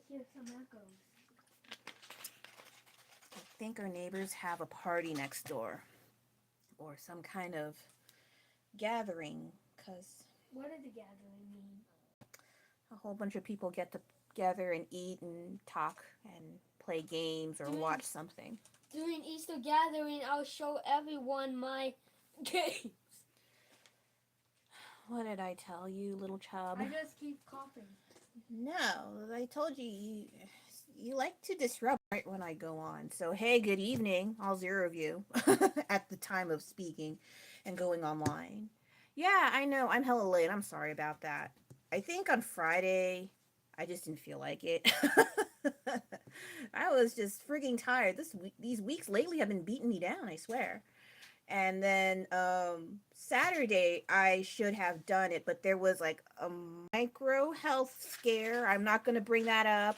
hear some echoes. I think our neighbors have a party next door or some kind of gathering because What does the gathering mean? a whole bunch of people get together and eat and talk and play games or During watch something. during Easter gathering, I'll show everyone my game. What did I tell you, little chub? I just keep coughing. No, I told you, you like to disrupt right when I go on. So, hey, good evening, all zero of you, at the time of speaking and going online. Yeah, I know, I'm hella late. I'm sorry about that. I think on Friday, I just didn't feel like it. I was just freaking tired. These weeks lately have been beating me down, I swear. And then Saturday I should have done it, but there was like a micro health scare. I'm not going to bring that up.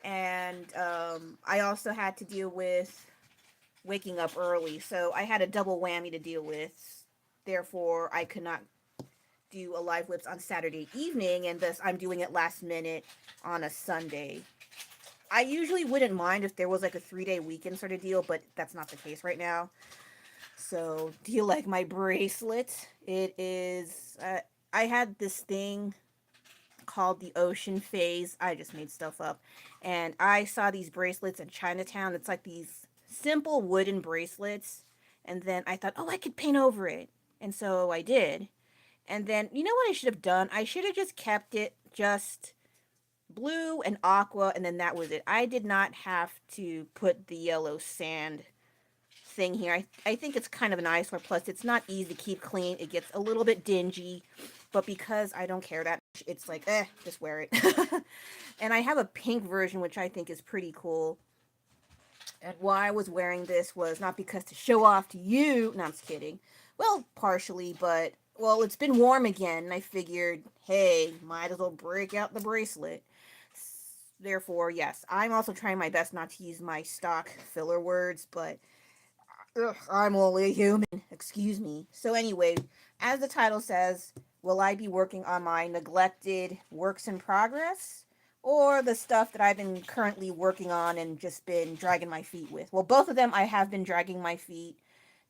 And I also had to deal with waking up early, so I had a double whammy to deal with. Therefore, I could not do a live whips on Saturday evening, and thus I'm doing it last minute on a Sunday. I usually wouldn't mind if there was like a 3-day weekend sort of deal, but that's not the case right now. So, do you like my bracelet? It is. I had this thing called the Ocean Phase. I just made stuff up. And I saw these bracelets in Chinatown. It's like these simple wooden bracelets. And then I thought, oh, I could paint over it. And so I did. And then, you know what I should have done? I should have just kept it just blue and aqua, and then that was it. I did not have to put the yellow sand thing here. I think it's kind of an eyesore. Plus, it's not easy to keep clean. It gets a little bit dingy, but because I don't care that much, it's like, just wear it. And I have a pink version, which I think is pretty cool. And why I was wearing this was not because to show off to you. No, I'm just kidding. Well, partially, but well, it's been warm again, and I figured, hey, might as well break out the bracelet. Therefore, yes, I'm also trying my best not to use my stock filler words, but ugh, I'm only a human. Excuse me. So, anyway, as the title says, will I be working on my neglected works in progress? Or the stuff that I've been currently working on and just been dragging my feet with? Well, both of them I have been dragging my feet.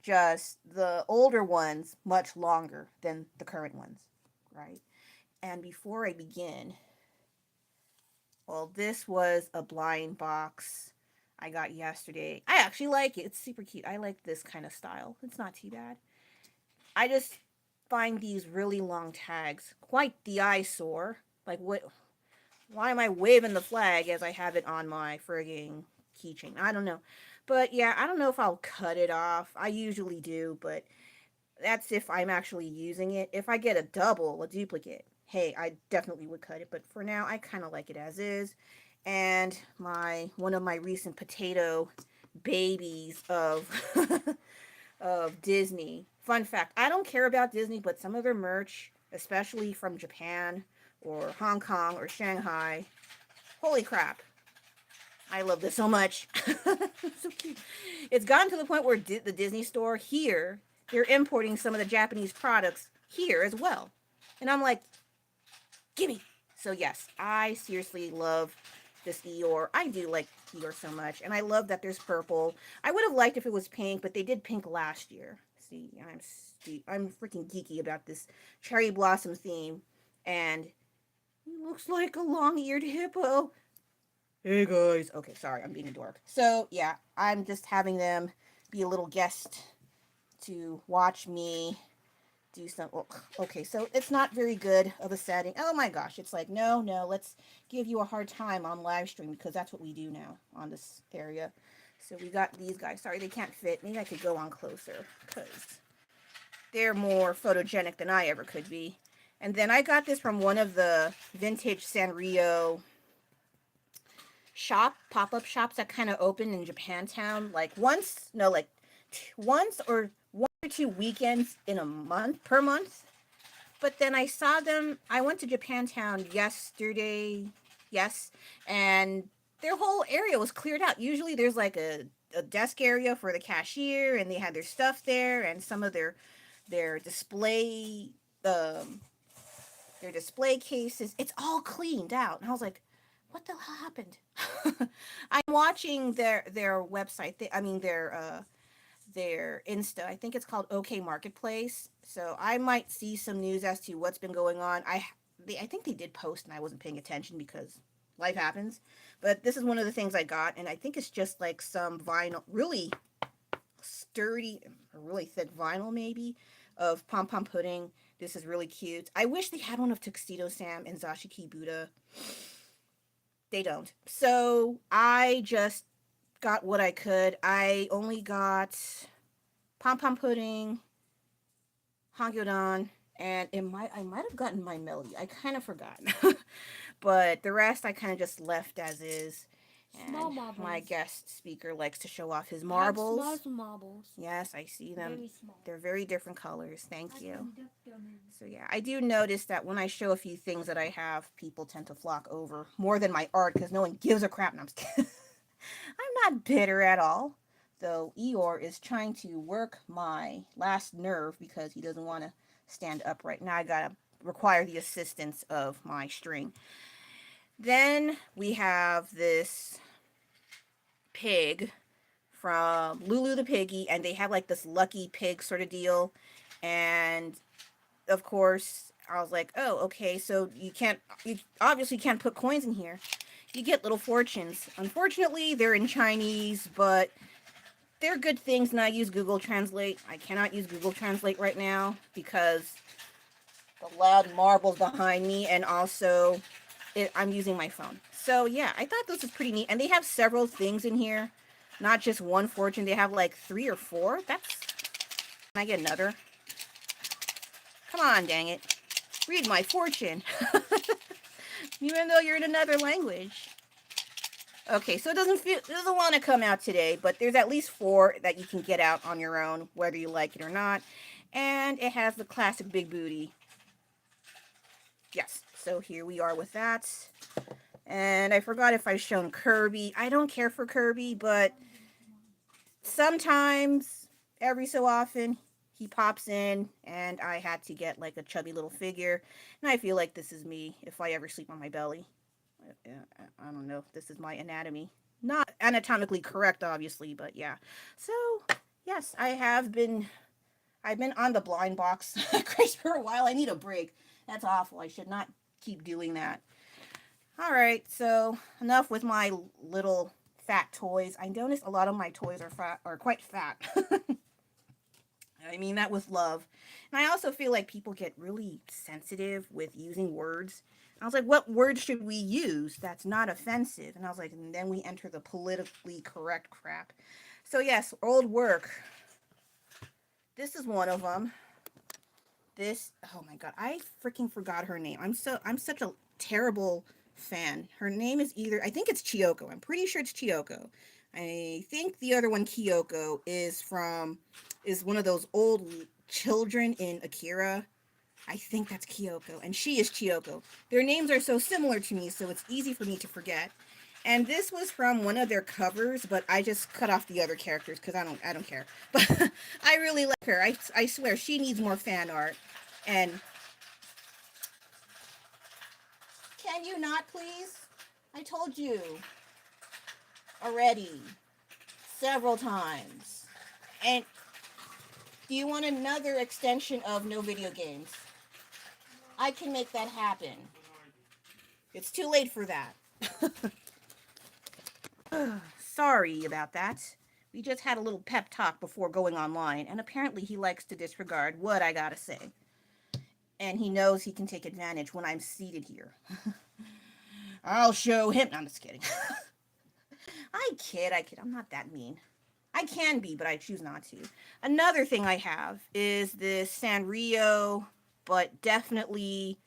Just the older ones much longer than the current ones, right? And before I begin, well, this was a blind box I got yesterday. I actually like it. It's super cute. I like this kind of style. It's not too bad. I just find these really long tags quite the eyesore. Like, what? Why am I waving the flag as I have it on my frigging keychain? I don't know. But yeah, I don't know if I'll cut it off. I usually do, but that's if I'm actually using it. If I get a double, a duplicate, hey, I definitely would cut it. But for now, I kind of like it as is. And my one of my recent potato babies of of Disney. Fun fact: I don't care about Disney, but some of their merch, especially from Japan or Hong Kong or Shanghai, holy crap! I love this so much. It's so cute. It's gotten to the point where the Disney store here, they're importing some of the Japanese products here as well. And I'm like, gimme. So yes, I seriously love this Eeyore. I do like Eeyore so much. And I love that there's purple. I would have liked if it was pink, but they did pink last year. See, I'm freaking geeky about this cherry blossom theme. And it looks like a long-eared hippo. Hey guys. Okay, sorry, I'm being a dork. So yeah, I'm just having them be a little guest to watch me do some. Oh, okay, so it's not very good of a setting. Oh my gosh, it's like no, no. Let's give you a hard time on live stream because that's what we do now on this area. So we got these guys. Sorry, they can't fit. Maybe I could go on closer because they're more photogenic than I ever could be. And then I got this from one of the vintage Sanrio pop-up shops that kind of open in Japantown like once or 1 or 2 weekends in a month per month. But then I saw them. I went to Japantown yesterday, yes, and their whole area was cleared out. Usually there's like a desk area for the cashier and they had their stuff there and some of their um their display cases. It's all cleaned out. And I was like, what the hell happened? I'm watching their website. I mean their Insta. I think it's called OK Marketplace. So I might see some news as to what's been going on. I think they did post and I wasn't paying attention because life happens. But this is one of the things I got, and I think it's just like some vinyl, really sturdy, really thick vinyl maybe, of pom pom pudding. This is really cute. I wish they had one of Tuxedo Sam and Zashiki Buddha. They don't. So I just got what I could. I only got pom pom pudding, Hagyodan, and I might have gotten my melody. I kind of forgot. But the rest I kind of just left as is. Small And my marbles. guest speaker likes to show off his I have small marbles. marbles. Yes, I see them. Very small. They're very different colors. Thank I you. can dip them in. So yeah, I do notice that when I show a few things that I have, people tend to flock over more than my art because no one gives a crap. And I'm just kidding. I'm not bitter at all. Though Eeyore is trying to work my last nerve because he doesn't want to stand upright. Now I gotta require the assistance of my string. Then we have this pig from Lulu the Piggy, and they have like this lucky pig sort of deal. And of course, I was like, oh, okay, so you obviously can't put coins in here. You get little fortunes. Unfortunately, they're in Chinese, but they're good things, and I use Google Translate. I cannot use Google Translate right now because the loud marbles behind me, and also I'm using my phone. So yeah, I thought this was pretty neat, and they have several things in here, not just one fortune. They have like 3 or 4. That's. Can I get another? Come on, dang it! Read my fortune, even though you're in another language. Okay, so it doesn't want to come out today, but there's at least 4 that you can get out on your own, whether you like it or not. And it has the classic big booty. Yes, so here we are with that. And I forgot if I've shown Kirby. I don't care for Kirby, but sometimes, every so often, he pops in, and I had to get like a chubby little figure. And I feel like this is me if I ever sleep on my belly. I don't know if this is my anatomy. Not anatomically correct, obviously, but yeah. So, yes, I've been on the blind box craze for a while. I need a break. That's awful. I should not keep doing that. All right, so enough with my little fat toys. I noticed a lot of my toys are quite fat. I mean that with love. And I also feel like people get really sensitive with using words. I was like, what word should we use that's not offensive? And I was like, and then we enter the politically correct crap. So yes, old work. This is one of them. This, oh my god, I freaking forgot her name. I'm such a terrible fan. Her name is I think it's Chiyoko. I'm pretty sure it's Chiyoko. I think the other one, Kyoko, is one of those old children in Akira. I think that's Kyoko, and she is Chiyoko. Their names are so similar to me, so it's easy for me to forget. And this was from one of their covers, but I just cut off the other characters because I don't care. But I really like her. I swear she needs more fan art. And can you not, please? I told you already several times. And do you want another extension of No Video Games? I can make that happen. It's too late for that. Sorry about that. We just had a little pep talk before going online, and apparently he likes to disregard what I gotta say. And he knows he can take advantage when I'm seated here. I'll show him. No, I'm just kidding. I kid. I'm not that mean. I can be, but I choose not to. Another thing I have is this Sanrio, but definitely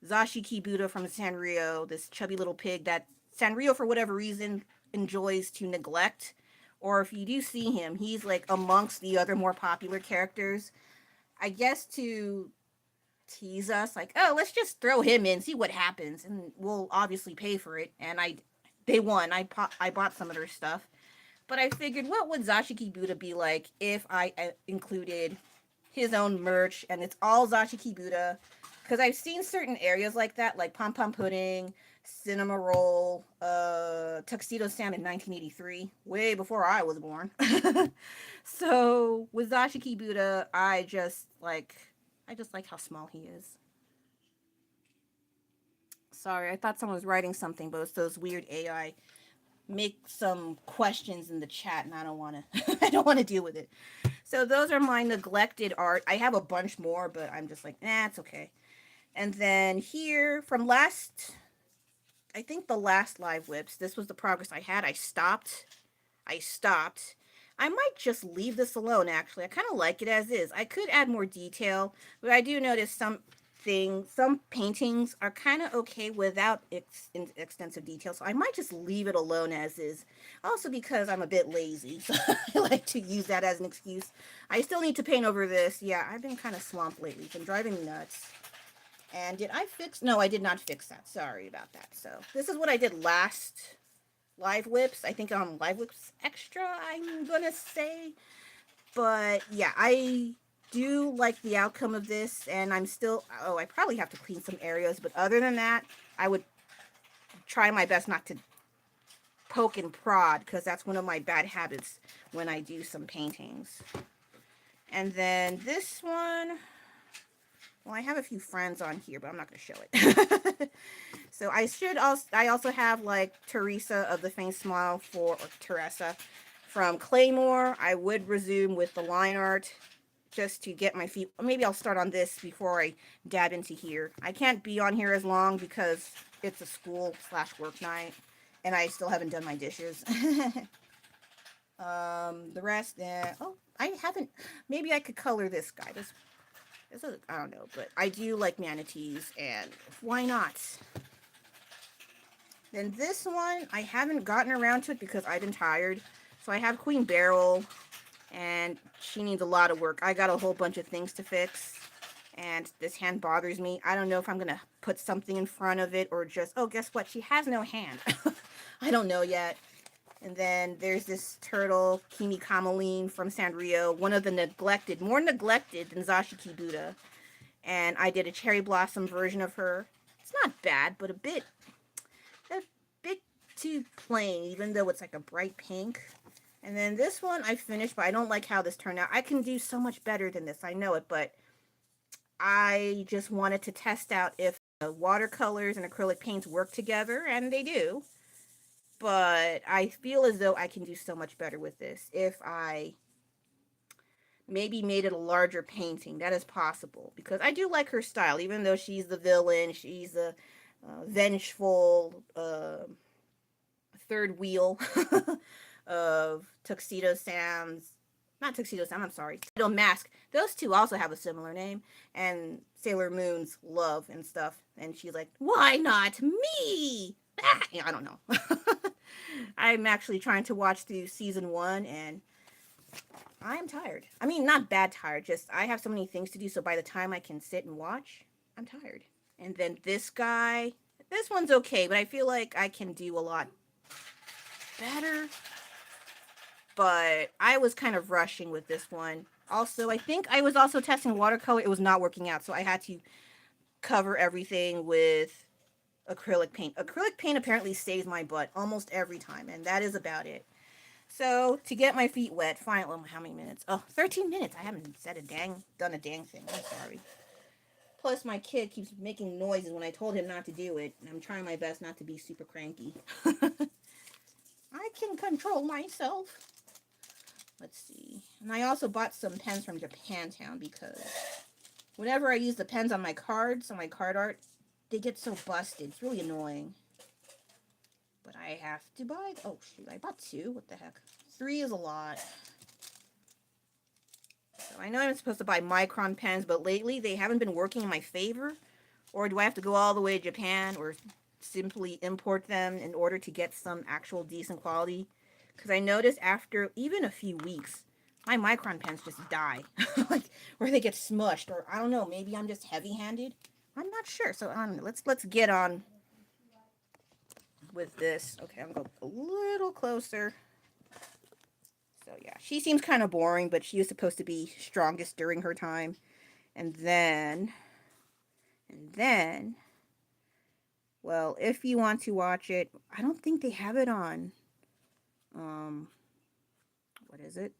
Zashiki Buddha from Sanrio, this chubby little pig that Sanrio, for whatever reason, enjoys to neglect. Or if you do see him, he's like amongst the other more popular characters. I guess to tease us, like, oh, let's just throw him in, see what happens, and we'll obviously pay for it. And they won. I bought some of their stuff. But I figured, what would Zashiki Buddha be like if I included his own merch and it's all Zashiki Buddha? Because I've seen certain areas like that, like Pom Pom Pudding, Cinema Roll, Tuxedo Sam in 1983, way before I was born. So with Zashiki Buddha, I just like how small he is. Sorry, I thought someone was writing something, but it's those weird AI make some questions in the chat, and I don't want to. I don't want to deal with it. So those are my neglected art. I have a bunch more, but I'm just like, nah, it's okay. And then here from last, I think the last live whips. This was the progress I had. I stopped. I stopped. I might just leave this alone, actually. I kind of like it as is. I could add more detail, but I do notice some paintings are kind of okay without extensive detail, so I might just leave it alone as is. Also because I'm a bit lazy, so I like to use that as an excuse. I still need to paint over this. Yeah, I've been kind of swamped lately. It's been driving me nuts. And did I fix? No, I did not fix that. Sorry about that. So this is what I did last live whips. I think on live whips extra, I'm gonna say. But yeah, I do like the outcome of this, and I'm still. Oh, I probably have to clean some areas, but other than that, I would try my best not to poke and prod because that's one of my bad habits when I do some paintings. And then this one, well, I have a few friends on here, but I'm not going to show it. So I also have like Teresa of the Faint Smile or Teresa from Claymore. I would resume with the line art just to get my feet. Maybe I'll start on this before I dab into here. I can't be on here as long because it's a school/work night, and I still haven't done my dishes. The rest, oh, I haven't. Maybe I could color this guy. This is, I don't know, but I do like manatees, and why not? Then this one, I haven't gotten around to it because I've been tired. So I have Queen Beryl, and she needs a lot of work. I got a whole bunch of things to fix, and this hand bothers me. I don't know if I'm going to put something in front of it or just, oh, guess what? She has no hand. I don't know yet. And then there's this turtle, Kimi Kameline from Sanrio, one of the neglected, more neglected than Zashiki Buddha. And I did a cherry blossom version of her. It's not bad, but a bit too plain, even though it's like a bright pink. And then this one I finished, but I don't like how this turned out. I can do so much better than this, I know it, but I just wanted to test out if watercolors and acrylic paints work together, and they do. But I feel as though I can do so much better with this if I maybe made it a larger painting. That is possible, because I do like her style, even though she's the villain. She's a vengeful third wheel of Tuxedo Sam's, not Tuxedo Sam, I'm sorry, Tuxedo Mask. Those two also have a similar name, and Sailor Moon's love and stuff. And she's like, why not me? Ah, I don't know. I'm actually trying to watch through season 1, and I'm tired. I mean, not bad tired, just I have so many things to do, so by the time I can sit and watch, I'm tired. And then this guy, this one's okay, but I feel like I can do a lot better. But I was kind of rushing with this one. Also, I think I was also testing watercolor. It was not working out, so I had to cover everything with acrylic paint. Acrylic paint apparently saves my butt almost every time, and that is about it. So, to get my feet wet, finally, how many minutes? Oh, 13 minutes. I haven't done a dang thing. I'm sorry. Plus, my kid keeps making noises when I told him not to do it, and I'm trying my best not to be super cranky. I can control myself. Let's see. And I also bought some pens from Japantown because whenever I use the pens on my cards, on my card art, they get so busted. It's really annoying. But I have to buy... Oh, shoot. I bought 2. What the heck? 3 is a lot. So I know I'm supposed to buy Micron pens, but lately they haven't been working in my favor. Or do I have to go all the way to Japan or simply import them in order to get some actual decent quality? Because I noticed after even a few weeks, my Micron pens just die. Like, or they get smushed, or I don't know, maybe I'm just heavy-handed. I'm not sure. So I don't know. Let's get on with this. Okay, I'm going to go a little closer. So yeah, she seems kind of boring, but she is supposed to be strongest during her time. And then Well, if you want to watch it, I don't think they have it on, um, what is it?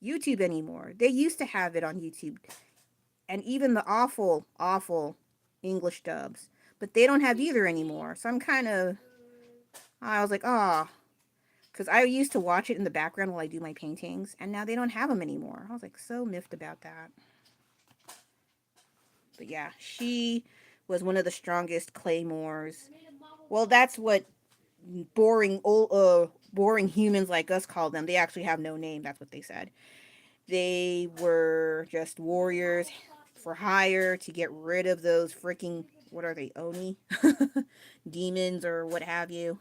YouTube anymore. They used to have it on YouTube, and even the awful, awful English dubs. But they don't have either anymore. So I'm kind of, I was like, ah, because I used to watch it in the background while I do my paintings, and now they don't have them anymore. I was like so miffed about that. But yeah, she was one of the strongest claymores. Well, that's what boring humans like us call them. They actually have no name. That's what they said. They were just warriors for hire to get rid of those freaking, what are they, Oni? Demons or what have you.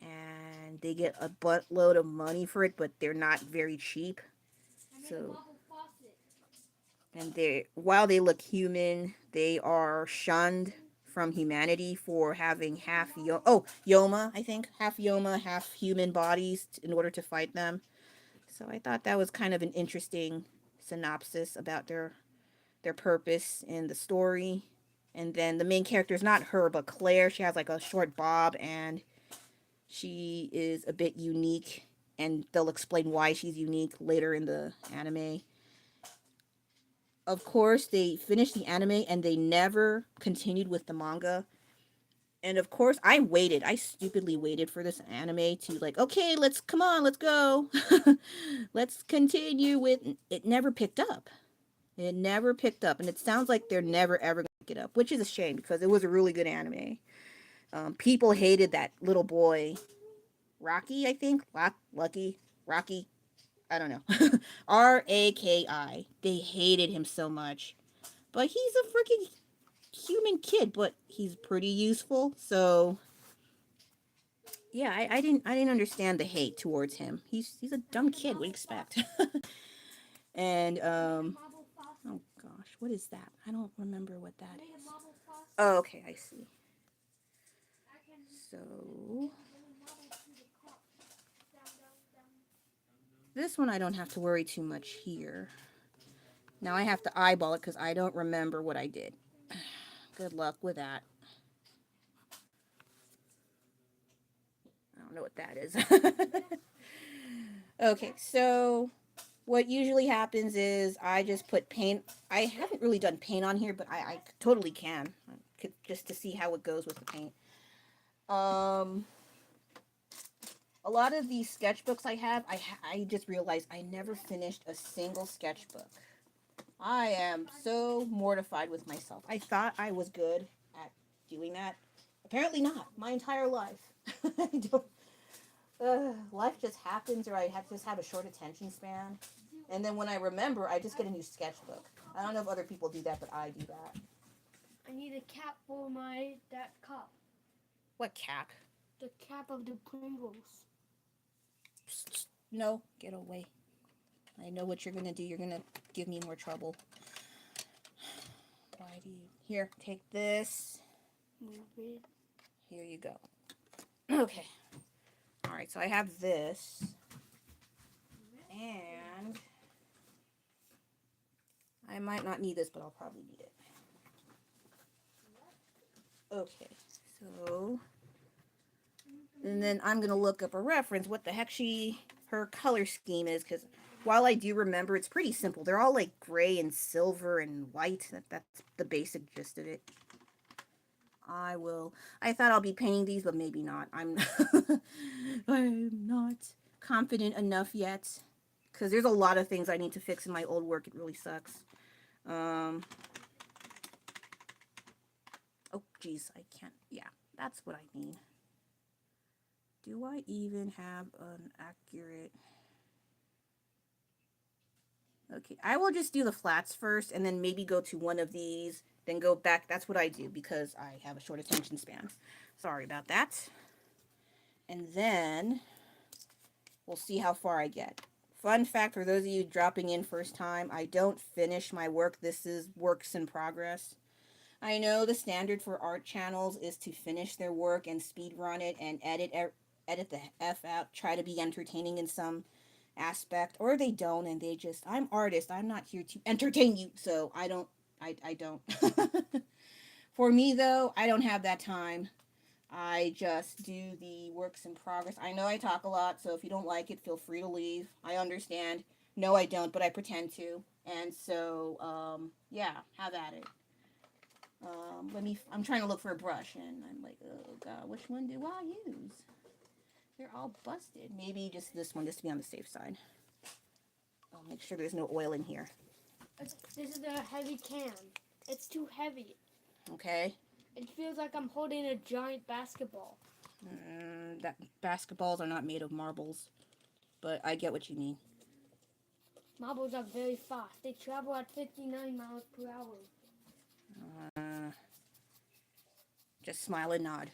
And they get a buttload of money for it, but they're not very cheap. So, and they, while they look human, they are shunned from humanity for having Yoma, I think, half Yoma, half human bodies in order to fight them. So I thought that was kind of an interesting synopsis about their purpose in the story. And then the main character is not her, but Claire. She has like a short bob, and she is a bit unique. And they'll explain why she's unique later in the anime. Of course, they finished the anime and they never continued with the manga. And of course, I waited. I stupidly waited for this anime to like, okay, let's come on, let's go. Let's continue with it. Never picked up. It never picked up, and it sounds like they're never ever gonna pick it up, which is a shame because it was a really good anime. People hated that little boy, Rocky, I think, Lucky, Rocky. I don't know, Raki. They hated him so much, but he's a freaking human kid, but he's pretty useful. So yeah, I didn't understand the hate towards him. He's a dumb kid. What do you expect? And oh gosh, what is that? I don't remember what that is. Oh, okay, I see. So this one I don't have to worry too much here. Now I have to eyeball it because I don't remember what I did. Good luck with that. I don't know what that is. Okay, so what usually happens is I just put paint. I haven't really done paint on here, but I totally can. Just to see how it goes with the paint. Um, a lot of these sketchbooks I have, I just realized I never finished a single sketchbook. I am so mortified with myself. I thought I was good at doing that. Apparently not. My entire life. I don't. Life just happens, or I just have a short attention span. And then when I remember, I just get a new sketchbook. I don't know if other people do that, but I do that. I need a cap for my that cup. What cap? The cap of the Pringles. No, get away. I know what you're gonna do. You're gonna give me more trouble. Why do you? Here, take this. Move it. Here you go. Okay. All right, so I have this. And I might not need this, but I'll probably need it. Okay, so and then I'm gonna look up a reference. What the heck her color scheme is, because while I do remember, it's pretty simple. They're all like gray and silver and white. That's the basic gist of it. I thought I'll be painting these, but maybe not. I'm not confident enough yet, because there's a lot of things I need to fix in my old work. It really sucks. Oh, geez, I can't. Yeah, that's what I mean. Do I even have an accurate... Okay, I will just do the flats first and then maybe go to one of these, then go back. That's what I do because I have a short attention span. Sorry about that. And then we'll see how far I get. Fun fact for those of you dropping in first time, I don't finish my work. This is works in progress. I know the standard for art channels is to finish their work and speed run it and edit the F out, try to be entertaining in some aspect, or they don't, and they just, I'm artist, I'm not here to entertain you, so I don't. For me, though, I don't have that time. I just do the works in progress. I know I talk a lot, so if you don't like it, feel free to leave. I understand. No, I don't, but I pretend to. And so, yeah, have at it. I'm trying to look for a brush, and I'm like, oh god, which one do I use? They're all busted. Maybe just this one, just to be on the safe side. I'll make sure there's no oil in here. This is a heavy can. It's too heavy. Okay. It feels like I'm holding a giant basketball. That basketballs are not made of marbles, but I get what you mean. Marbles are very fast. They travel at 59 miles per hour. Uh, just smile and nod.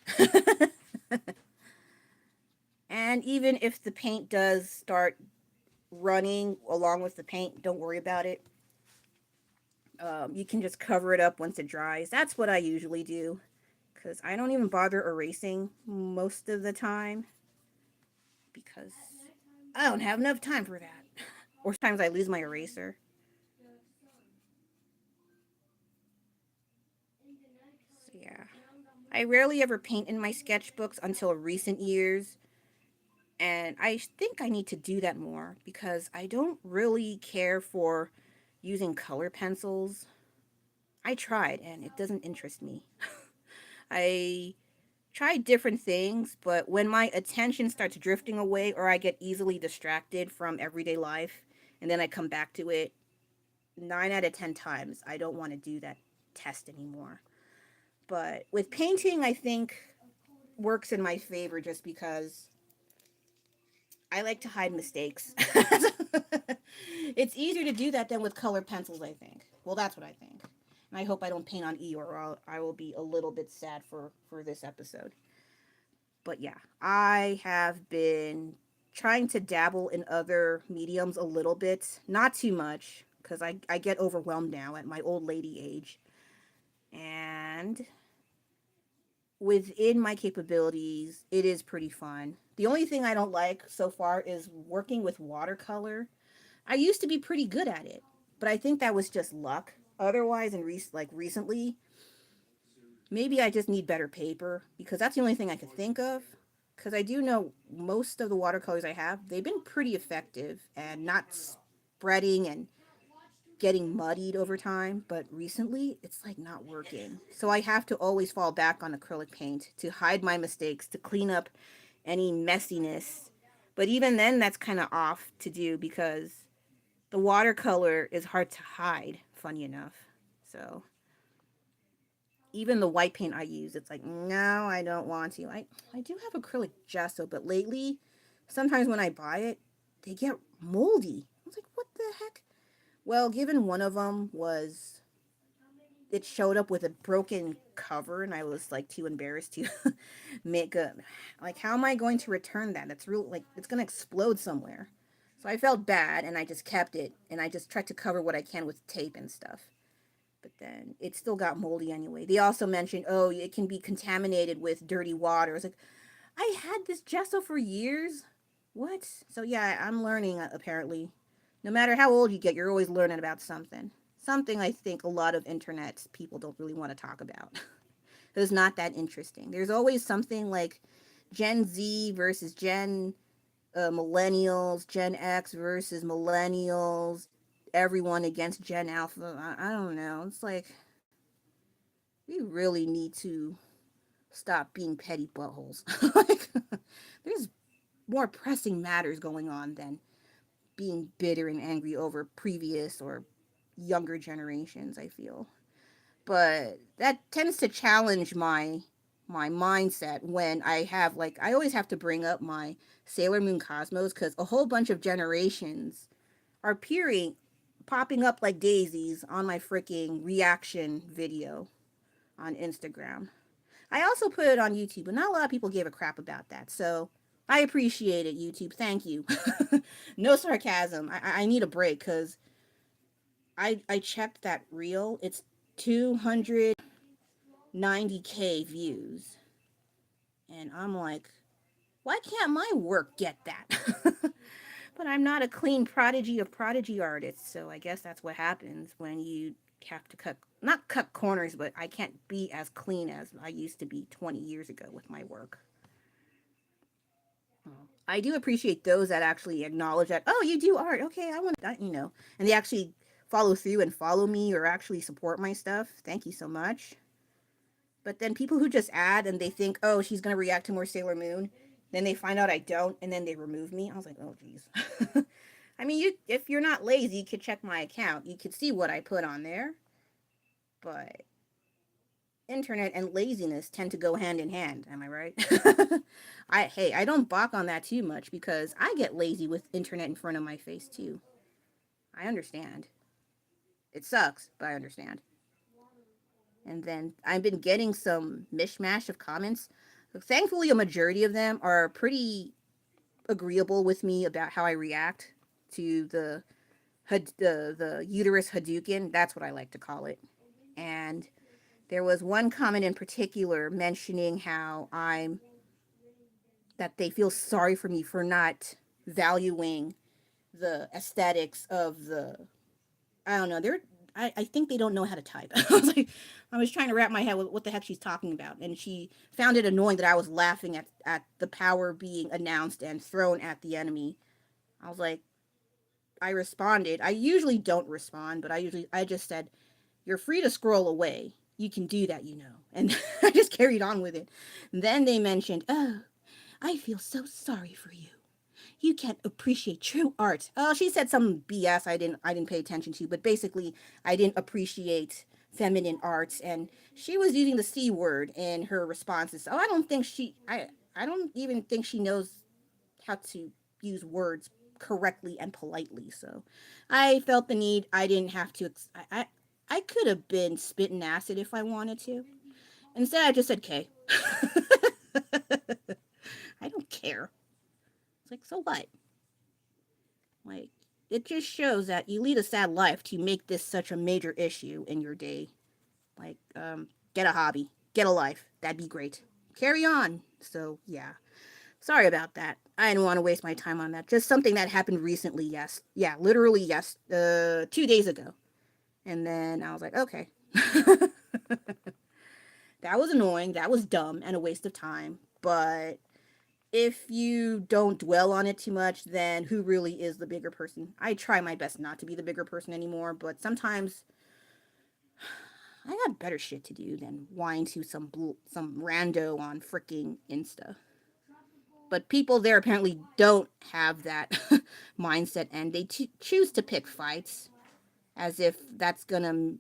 And even if the paint does start running along with the paint, don't worry about it. You can just cover it up once it dries. That's what I usually do because I don't even bother erasing most of the time because I don't have enough time for that. Or sometimes I lose my eraser. So yeah. I rarely ever paint in my sketchbooks until recent years. And I think I need to do that more because I don't really care for using color pencils. I tried and it doesn't interest me. I tried different things, but when my attention starts drifting away or I get easily distracted from everyday life and then I come back to it, 9 out of 10 times, I don't want to do that test anymore. But with painting, I think works in my favor just because I like to hide mistakes. It's easier to do that than with colored pencils, I think. Well, that's what I think. And I hope I don't paint on E or I will be a little bit sad for this episode. But yeah, I have been trying to dabble in other mediums a little bit, not too much, because I get overwhelmed now at my old lady age. And within my capabilities, it is pretty fun. The only thing I don't like so far is working with watercolor. I used to be pretty good at it, but I think that was just luck. Otherwise, recently, maybe I just need better paper because that's the only thing I could think of. Because I do know most of the watercolors I have, they've been pretty effective and not spreading and getting muddied over time. But recently, it's like not working. So I have to always fall back on acrylic paint to hide my mistakes, to clean up any messiness. But even then, that's kind of off to do because the watercolor is hard to hide, funny enough. So even the white paint I use, it's like, no, I don't want to. I do have acrylic gesso, but lately, sometimes when I buy it, they get moldy. I was like, what the heck? Well, given one of them was, it showed up with a broken cover, and I was like too embarrassed to make a, like, how am I going to return that? It's real, like, it's going to explode somewhere. So I felt bad, and I just kept it, and I just tried to cover what I can with tape and stuff. But then it still got moldy anyway. They also mentioned, oh, it can be contaminated with dirty water. I was like, I had this gesso for years. What? So yeah, I'm learning apparently. No matter how old you get, you're always learning about something. Something I think a lot of internet people don't really want to talk about. It's not that interesting. There's always something like Gen Z versus Gen millennials, Gen X versus millennials, everyone against Gen Alpha. I don't know. It's like we really need to stop being petty buttholes. Like, there's more pressing matters going on than being bitter and angry over previous or younger generations, I feel. But that tends to challenge my mindset when I have, like, I always have to bring up my Sailor Moon Cosmos because a whole bunch of generations are peering, popping up like daisies on my freaking reaction video on Instagram. I also put it on YouTube, but not a lot of people gave a crap about that. So I appreciate it, YouTube. Thank you. No sarcasm. I need a break because I checked that reel. It's 290K views. And I'm like, why can't my work get that? But I'm not a clean prodigy of prodigy artists, so I guess that's what happens when you have to cut, not cut corners, but I can't be as clean as I used to be 20 years ago with my work. I do appreciate those that actually acknowledge that, oh, you do art. Okay, I want that, and they actually follow through and follow me or actually support my stuff. Thank you so much. But then people who just add and they think, oh, she's going to react to more Sailor Moon. Then they find out I don't, and then they remove me. I was like, oh, geez. I mean, if you're not lazy, you could check my account. You could see what I put on there. But internet and laziness tend to go hand in hand. Am I right? I don't balk on that too much because I get lazy with internet in front of my face too. I understand. It sucks, but I understand. And then I've been getting some mishmash of comments. Thankfully, a majority of them are pretty agreeable with me about how I react to the uterus Hadouken. That's what I like to call it. And there was one comment in particular mentioning how that they feel sorry for me for not valuing the aesthetics of the, I don't know, I think they don't know how to type. I was trying to wrap my head with what the heck she's talking about. And she found it annoying that I was laughing at the power being announced and thrown at the enemy. I was like, I responded. I usually don't respond, but I just said, you're free to scroll away. You can do that, you know. And I just carried on with it. And then they mentioned, oh, I feel so sorry for you. You can't appreciate true art. Oh, she said some BS I didn't pay attention to, but basically I didn't appreciate feminine arts, and she was using the C word in her responses. Oh, I don't even think she knows how to use words correctly and politely. So I felt the need. I didn't have to. I could have been spitting acid if I wanted to. Instead, I just said K. I don't care. It's like, so what? Like, it just shows that you lead a sad life to make this such a major issue in your day. Like, get a hobby, get a life. That'd be great. Carry on. So, yeah. Sorry about that. I didn't want to waste my time on that. Just something that happened recently, yes. Yeah, literally, yes. 2 days ago. And then I was like, okay. That was annoying. That was dumb and a waste of time. But if you don't dwell on it too much, then who really is the bigger person? I try my best not to be the bigger person anymore, but sometimes I got better shit to do than whine to some rando on freaking Insta. But people there apparently don't have that mindset, and they choose to pick fights as if that's gonna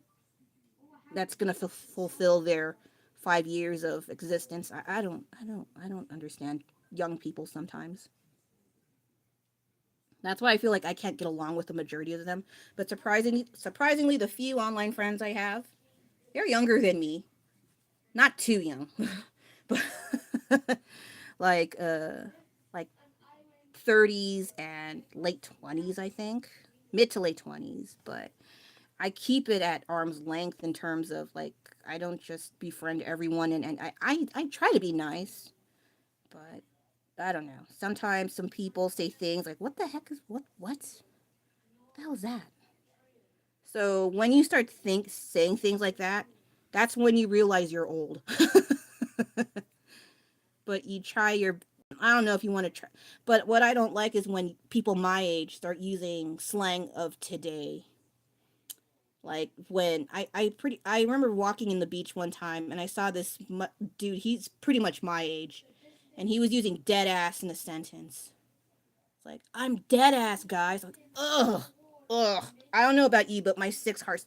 fulfill their 5 years of existence. I don't understand young people sometimes. That's why I feel like I can't get along with the majority of them. But surprisingly, the few online friends I have, they're younger than me. Not too young, but like like 30s and late 20s, I think, mid to late 20s. But I keep it at arm's length in terms of like I don't just befriend everyone, and I try to be nice, but I don't know. Sometimes some people say things like, "What the heck is what the hell is that?" So when you start saying things like that, that's when you realize you're old. But you try your, I don't know if you want to try, but what I don't like is when people my age start using slang of today. Like when I remember walking in the beach one time and I saw this dude, he's pretty much my age, and he was using dead ass in a sentence. It's like, I'm dead ass, guys. I'm like, ugh, ugh. I don't know about you, but my six hearts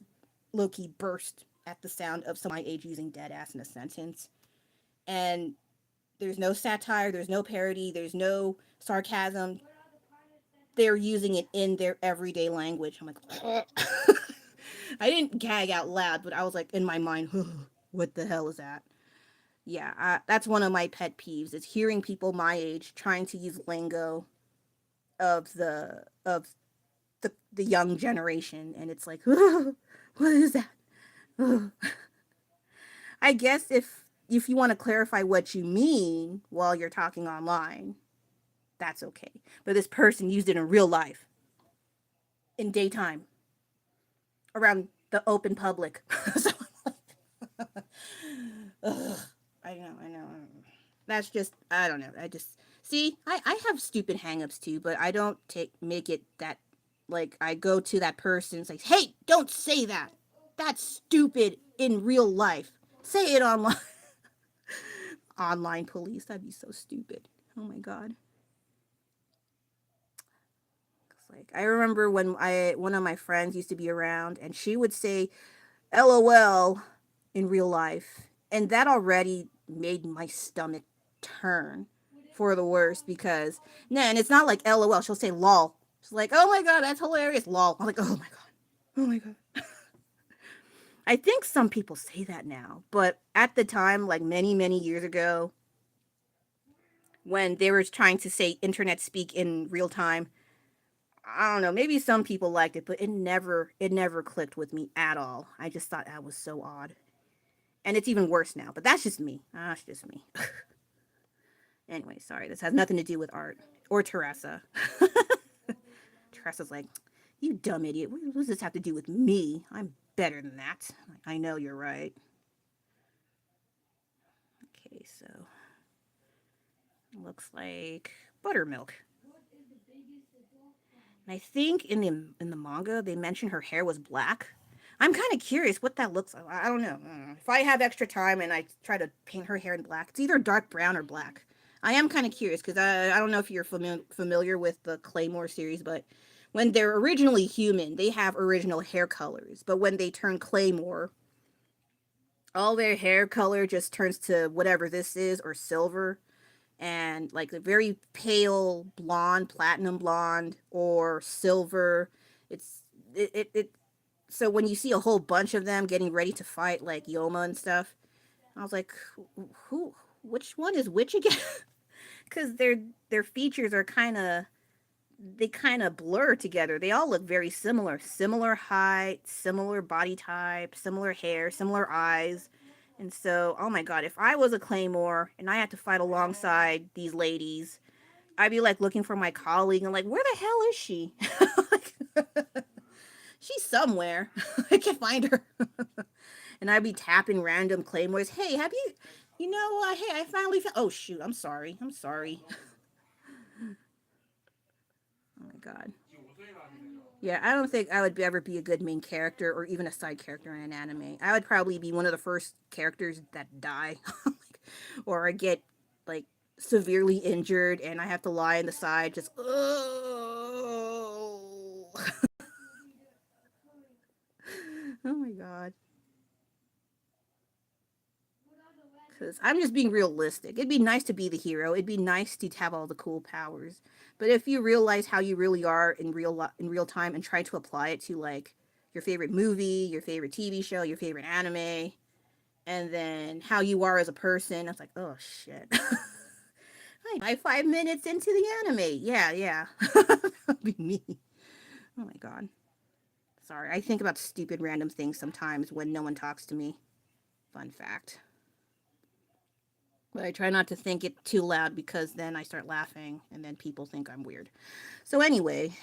low key burst at the sound of someone my age using dead ass in a sentence. And there's no satire, there's no parody, there's no sarcasm. They're using it in their everyday language. I'm like, I didn't gag out loud, but I was like in my mind, what the hell is that? Yeah, that's one of my pet peeves is hearing people my age trying to use lingo of the young generation, and it's like, what is that? I guess if you want to clarify what you mean while you're talking online, that's okay. But this person used it in real life, in daytime, around the open public. So, ugh, I know. That's just, I don't know. I just, see, I have stupid hangups too, but I don't make it that, like, I go to that person and say, hey, don't say that. That's stupid in real life. Say it online. Online police, that'd be so stupid. Oh my God. It's like, I remember when one of my friends used to be around and she would say LOL in real life. And that already made my stomach turn for the worst because, no, and it's not like LOL. She'll say lol. She's like, oh my God, that's hilarious. Lol. I'm like, oh my God. Oh my God. I think some people say that now, but at the time, like many, many years ago, when they were trying to say internet speak in real time, I don't know, maybe some people liked it, but it never clicked with me at all. I just thought that was so odd. And it's even worse now, but that's just me. That's just me. Anyway, sorry. This has nothing to do with art or Teresa. Teresa's like, you dumb idiot. What does this have to do with me? I'm better than that. I know you're right. Okay, so looks like buttermilk. And I think in the manga they mentioned her hair was black. I'm kind of curious what that looks like. I don't know. If I have extra time and I try to paint her hair in black, it's either dark brown or black. I am kind of curious because I don't know if you're familiar with the Claymore series, but when they're originally human, they have original hair colors. But when they turn Claymore, all their hair color just turns to whatever this is or silver and like a very pale blonde, platinum blonde, or silver. It's it. So when you see a whole bunch of them getting ready to fight, like Yoma and stuff, I was like, who, which one is which again? Because their features are kind of blur together. They all look very similar height, similar body type, similar hair, similar eyes. And so, oh my God, if I was a Claymore and I had to fight alongside these ladies, I'd be like looking for my colleague and like, where the hell is she? She's somewhere. I can't find her. And I'd be tapping random Claymores. Hey, have you, hey, I finally found, oh shoot, I'm sorry. I'm sorry. Oh my God. Yeah, I don't think I would ever be a good main character or even a side character in an anime. I would probably be one of the first characters that die, or I get like severely injured and I have to lie on the side, just oh, oh my God. Because I'm just being realistic. It'd be nice to be the hero. It'd be nice to have all the cool powers. But if you realize how you really are in real time and try to apply it to like your favorite movie, your favorite TV show, your favorite anime, and then how you are as a person, it's like, oh shit. I 5 minutes into the anime. Yeah, yeah. That'd be me. Oh my God. Sorry. I think about stupid random things sometimes when no one talks to me. Fun fact. But I try not to think it too loud because then I start laughing and then people think I'm weird. So anyway,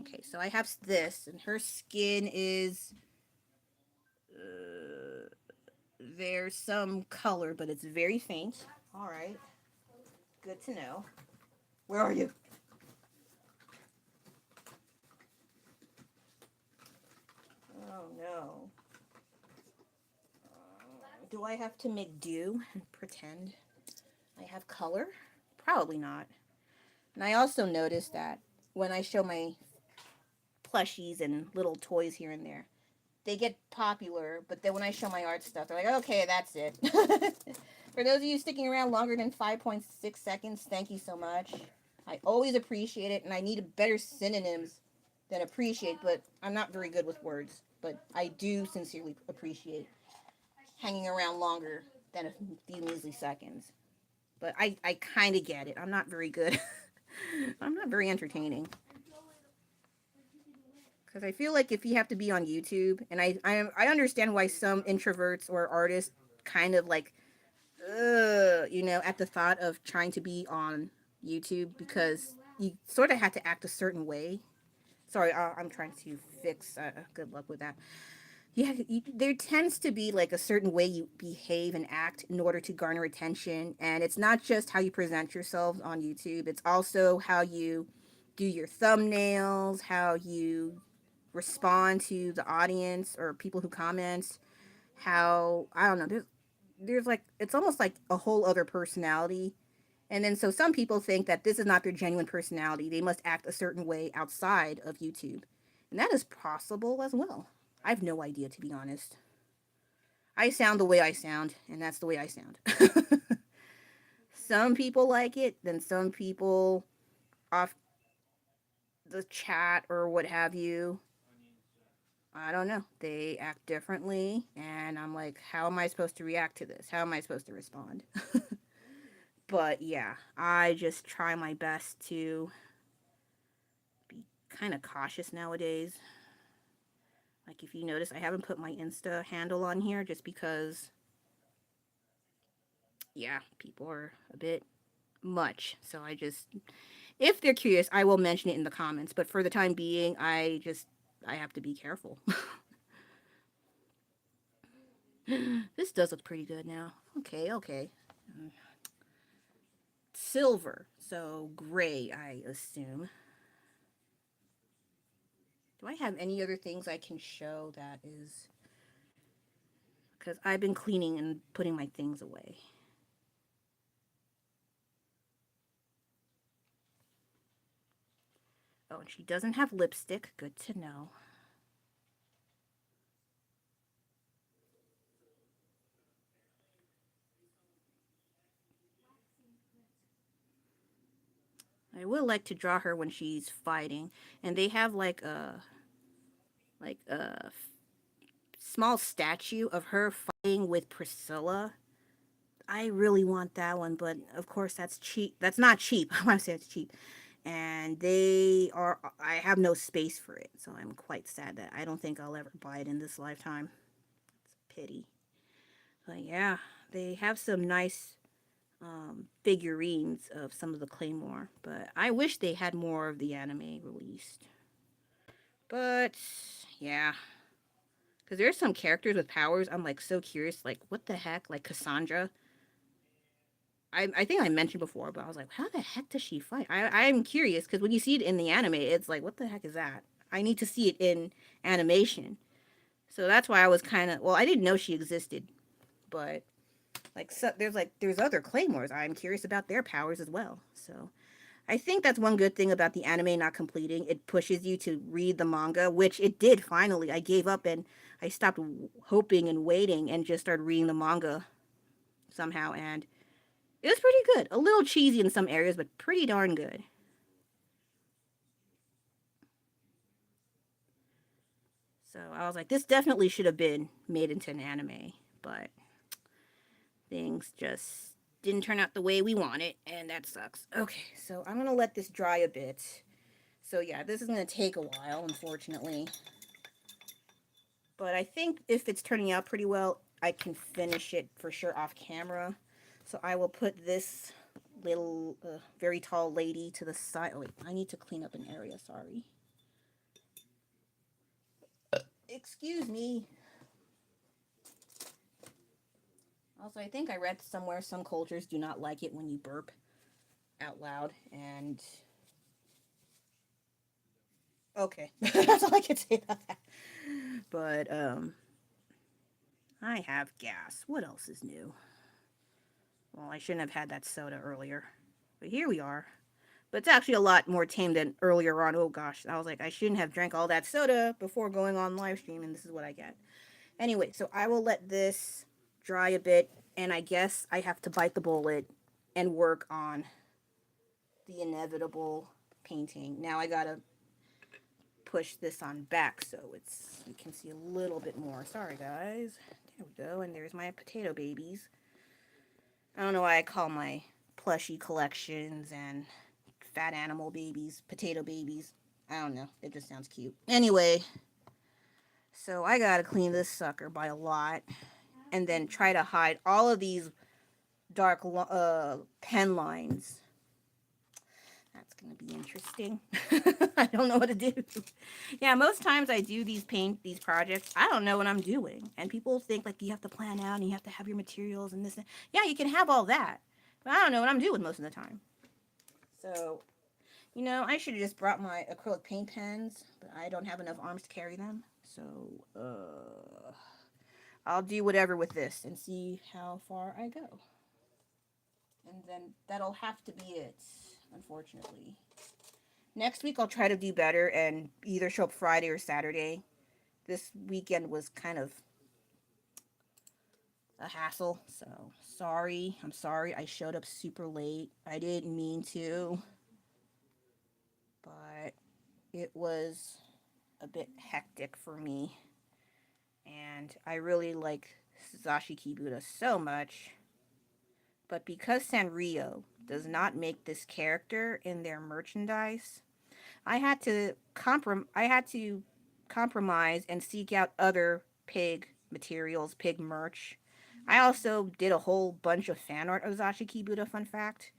okay, so I have this and her skin is there's some color, but it's very faint. All right. Good to know. Where are you? Oh no. Do I have to make do and pretend I have color? Probably not. And I also noticed that when I show my plushies and little toys here and there, they get popular, but then when I show my art stuff, they're like, okay, that's it. For those of you sticking around longer than 5.6 seconds, thank you so much. I always appreciate it, and I need better synonyms than appreciate, but I'm not very good with words. But I do sincerely appreciate hanging around longer than a few measly seconds. But I kind of get it. I'm not very good. I'm not very entertaining. Because I feel like if you have to be on YouTube, and I understand why some introverts or artists kind of like, at the thought of trying to be on YouTube because you sort of have to act a certain way. Sorry, I'm trying to fix. Good luck with that. Yeah, there tends to be like a certain way you behave and act in order to garner attention. And it's not just how you present yourself on YouTube, it's also how you do your thumbnails, how you respond to the audience or people who comment, how, I don't know, there's like, it's almost like a whole other personality. And then so some people think that this is not their genuine personality. They must act a certain way outside of YouTube. And that is possible as well. I have no idea, to be honest. I sound the way I sound, and that's the way I sound. Some people like it, then some people off the chat or what have you, I don't know. They act differently, and I'm like, how am I supposed to react to this? How am I supposed to respond? But yeah, I just try my best to be kind of cautious nowadays. Like, if you notice, I haven't put my Insta handle on here just because, yeah, people are a bit much. So I just, if they're curious, I will mention it in the comments. But for the time being, I have to be careful. This does look pretty good now. Okay, okay. Silver, so gray, I assume. Do I have any other things I can show that is... Because I've been cleaning and putting my things away. Oh, and she doesn't have lipstick. Good to know. I would like to draw her when she's fighting. And they have like a small statue of her fighting with Priscilla. I really want that one, but of course that's cheap. That's not cheap. I want to say it's cheap. And I have no space for it. So I'm quite sad that I don't think I'll ever buy it in this lifetime. It's a pity. But yeah, they have some nice figurines of some of the Claymore. But I wish they had more of the anime released. But yeah, because there's some characters with powers. I'm like so curious. Like, what the heck? Like Cassandra. I think I mentioned before, but I was like, how the heck does she fight? I'm curious because when you see it in the anime, it's like, what the heck is that? I need to see it in animation. So that's why I was kind of, well, I didn't know she existed, but there's other claymores. I'm curious about their powers as well. So I think that's one good thing about the anime not completing. It pushes you to read the manga, which it did finally. I gave up and I stopped hoping and waiting and just started reading the manga somehow, and it was pretty good. A little cheesy in some areas, but pretty darn good. So I was like, this definitely should have been made into an anime, but things just didn't turn out the way we wanted, and that sucks. Okay, so I'm gonna let this dry a bit. So yeah, this is gonna take a while, unfortunately. But I think if it's turning out pretty well, I can finish it for sure off camera. So I will put this little very tall lady to the side. Oh wait, I need to clean up an area, sorry. Excuse me. Also, I think I read somewhere some cultures do not like it when you burp out loud, and okay, that's all I can say about that. But I have gas. What else is new? Well, I shouldn't have had that soda earlier, but here we are. But it's actually a lot more tame than earlier on. Oh gosh, I was like, I shouldn't have drank all that soda before going on live stream, and this is what I get. Anyway, so I will let this dry a bit, and I guess I have to bite the bullet and work on the inevitable painting. Now I gotta push this on back so you can see a little bit more. Sorry guys. There we go, and there's my potato babies. I don't know why I call my plushie collections and fat animal babies potato babies. I don't know. It just sounds cute. Anyway, so I gotta clean this sucker by a lot and then try to hide all of these dark pen lines. That's gonna be interesting. I don't know what to do. Yeah, most times I do these projects. I don't know what I'm doing, and people think like you have to plan out and you have to have your materials and this. And, yeah, you can have all that, but I don't know what I'm doing most of the time. So I should have just brought my acrylic paint pens, but I don't have enough arms to carry them. So I'll do whatever with this and see how far I go, and then that'll have to be it. Unfortunately. Next week I'll try to do better and either show up Friday or Saturday. This weekend was kind of a hassle, so sorry. I'm sorry I showed up super late. I didn't mean to, but it was a bit hectic for me. And I really like Zashi Kibuta so much. But because Sanrio does not make this character in their merchandise, I had to compromise and seek out other pig materials, pig merch. I also did a whole bunch of fan art of Zashiki Buddha, fun fact.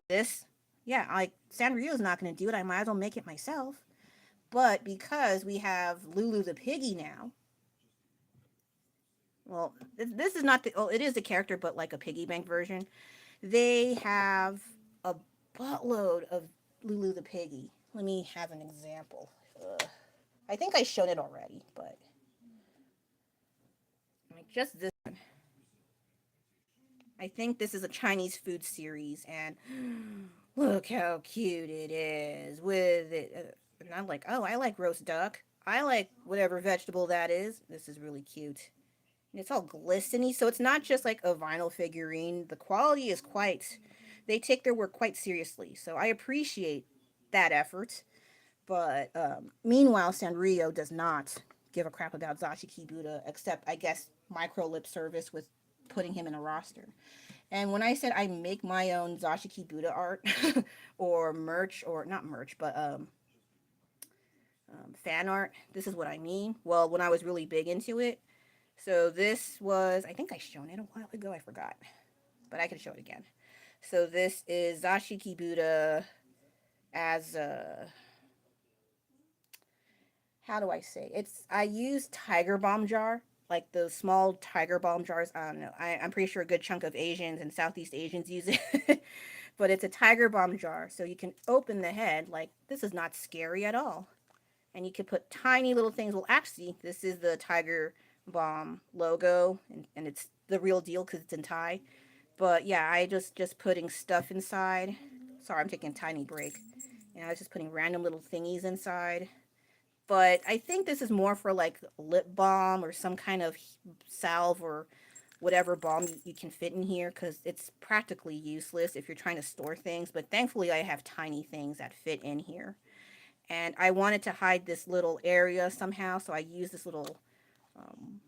This, yeah, like Sanrio's not going to do it. I might as well make it myself. But because we have Lulu the piggy now, well, this is not the, oh, it is the character, but like a piggy bank version. They have a buttload of Lulu the piggy. Let me have an example. I think I showed it already, but like just this one. I think this is a Chinese food series, and look how cute it is with it. And I'm like, oh, I like roast duck. I like whatever vegetable that is. This is really cute. And it's all glistening, so it's not just like a vinyl figurine. The quality is quite. They take their work quite seriously, so I appreciate that effort. But meanwhile, Sanrio does not give a crap about Zashi Kibuta, except I guess micro lip service with putting him in a roster. And when I said I make my own Zashiki Buddha art or merch, or not merch, but fan art, this is what I mean. Well, when I was really big into it. So this was, I think I shown it a while ago, I forgot. But I can show it again. So this is Zashiki Buddha as a, how do I say? I use Tiger Bomb jar, like those small Tiger Bomb jars. I don't know. I'm pretty sure a good chunk of Asians and Southeast Asians use it. But it's a Tiger Bomb jar, so you can open the head. Like, this is not scary at all. And you can put tiny little things. Well, actually, this is the Tiger Bomb logo, and it's the real deal because it's in Thai. But yeah, I just putting stuff inside. Sorry, I'm taking a tiny break. And I was just putting random little thingies inside. But I think this is more for like lip balm or some kind of salve or whatever balm you can fit in here, because it's practically useless if you're trying to store things. But thankfully I have tiny things that fit in here. And I wanted to hide this little area somehow, so I used this little um,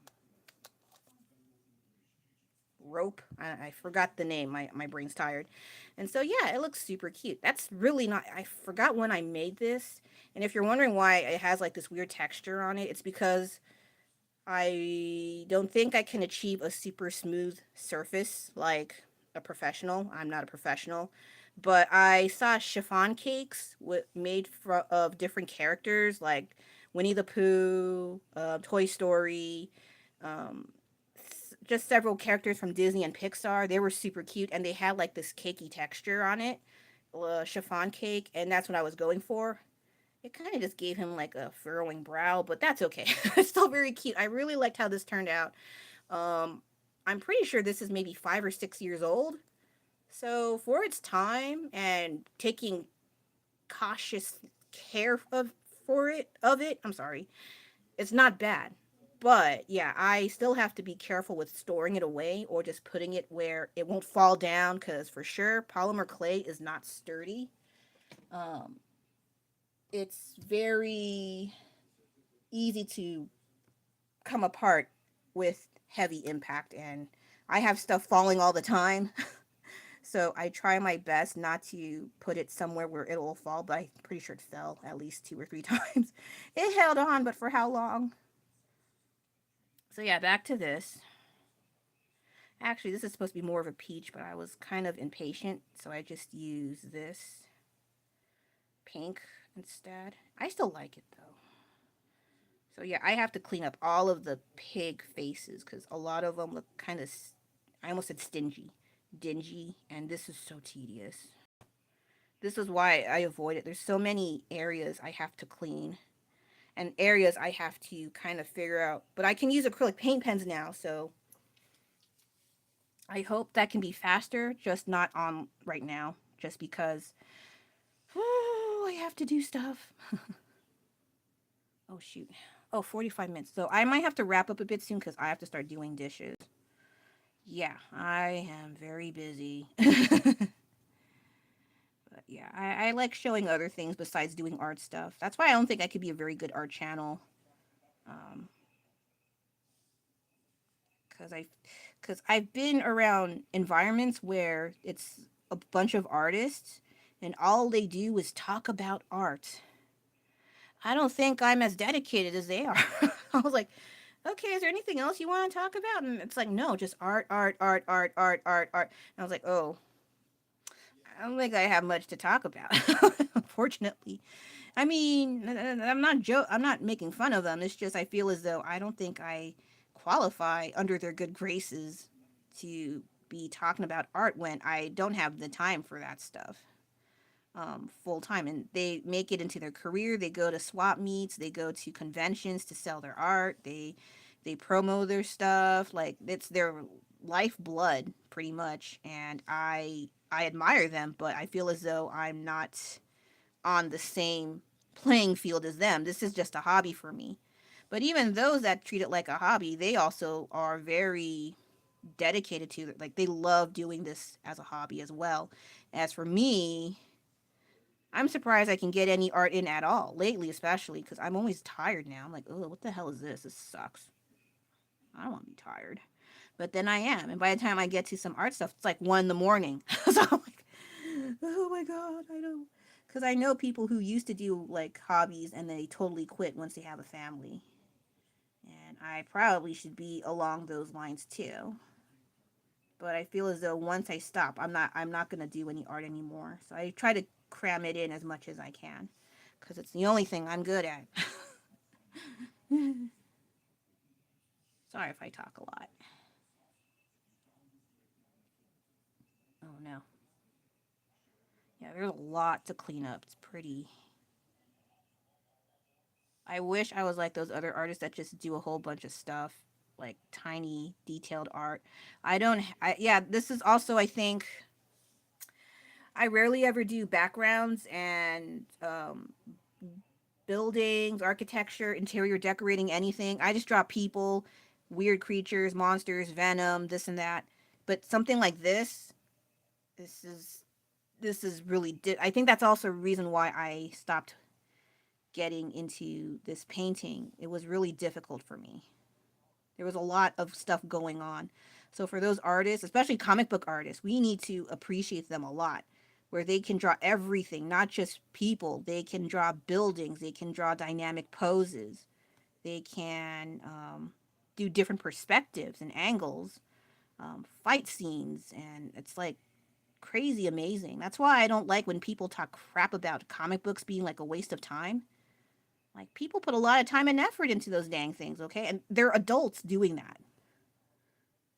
rope. I forgot the name. My brain's tired. And so, yeah, it looks super cute. That's really not, I forgot when I made this. And if you're wondering why it has like this weird texture on it, it's because I don't think I can achieve a super smooth surface like a professional. I'm not a professional. But I saw chiffon cakes made of different characters like Winnie the Pooh, Toy Story, um, just several characters from Disney and Pixar. They were super cute and they had like this cakey texture on it, chiffon cake, and that's what I was going for. It kind of just gave him like a furrowing brow, but that's okay. It's still very cute. I really liked how this turned out. Um, I'm pretty sure this is maybe 5 or 6 years old. So for its time and taking cautious care of it, I'm sorry, it's not bad. But yeah, I still have to be careful with storing it away or just putting it where it won't fall down, because for sure polymer clay is not sturdy. Um, it's very easy to come apart with heavy impact, and I have stuff falling all the time. So I try my best not to put it somewhere where it'll fall, but I'm pretty sure it fell at least 2 or 3 times. It held on, but for how long? So yeah, back to this. Actually, this is supposed to be more of a peach, but I was kind of impatient, so I just used this. pink instead. I still like it though. So yeah, I have to clean up all of the pig faces because a lot of them look kind of, I almost said stingy, dingy, and this is so tedious. This is why I avoid it. There's so many areas I have to clean and areas I have to kind of figure out. But I can use acrylic paint pens now, so I hope that can be faster, just not on right now, just because I have to do stuff. Oh, shoot. Oh, 45 minutes. So I might have to wrap up a bit soon because I have to start doing dishes. Yeah, I am very busy. But yeah, I like showing other things besides doing art stuff. That's why I don't think I could be a very good art channel. Um, because I've been around environments where it's a bunch of artists and all they do is talk about art. I don't think I'm as dedicated as they are. I was like, okay, is there anything else you want to talk about? And it's like, no, just art, art, art, art, art, art, art. And I was like, oh, I don't think I have much to talk about, unfortunately. I mean, I'm not making fun of them. It's just I feel as though I don't think I qualify under their good graces to be talking about art when I don't have the time for that stuff full time. And they make it into their career. They go to swap meets. They go to conventions to sell their art. They promo their stuff. Like it's their lifeblood, pretty much. And I admire them, but I feel as though I'm not on the same playing field as them. This is just a hobby for me. But even those that treat it like a hobby, they also are very dedicated to it. Like they love doing this as a hobby as well. As for me, I'm surprised I can get any art in at all lately, especially because I'm always tired now. I'm like, oh, what the hell is this? This sucks. I don't want to be tired. But then I am. And by the time I get to some art stuff, it's like 1 in the morning. So I'm like, oh my God, I don't. Because I know people who used to do like hobbies and they totally quit once they have a family. And I probably should be along those lines too. But I feel as though once I stop, I'm not gonna do any art anymore. So I try to cram it in as much as I can because it's the only thing I'm good at. Sorry if I talk a lot. Oh no. Yeah, there's a lot to clean up. It's pretty. I wish I was like those other artists that just do a whole bunch of stuff, like tiny detailed art. I don't. Yeah, this is also I think I rarely ever do backgrounds and buildings, architecture, interior decorating, anything. I just draw people, weird creatures, monsters, venom, this and that. But something like this is this is really. I think that's also a reason why I stopped getting into this painting. It was really difficult for me. There was a lot of stuff going on. So for those artists, especially comic book artists, we need to appreciate them a lot. Where they can draw everything, not just people. They can draw buildings. They can draw dynamic poses. They can do different perspectives and angles, fight scenes, and it's like crazy amazing. That's why I don't like when people talk crap about comic books being like a waste of time. Like people put a lot of time and effort into those dang things, okay? And they're adults doing that.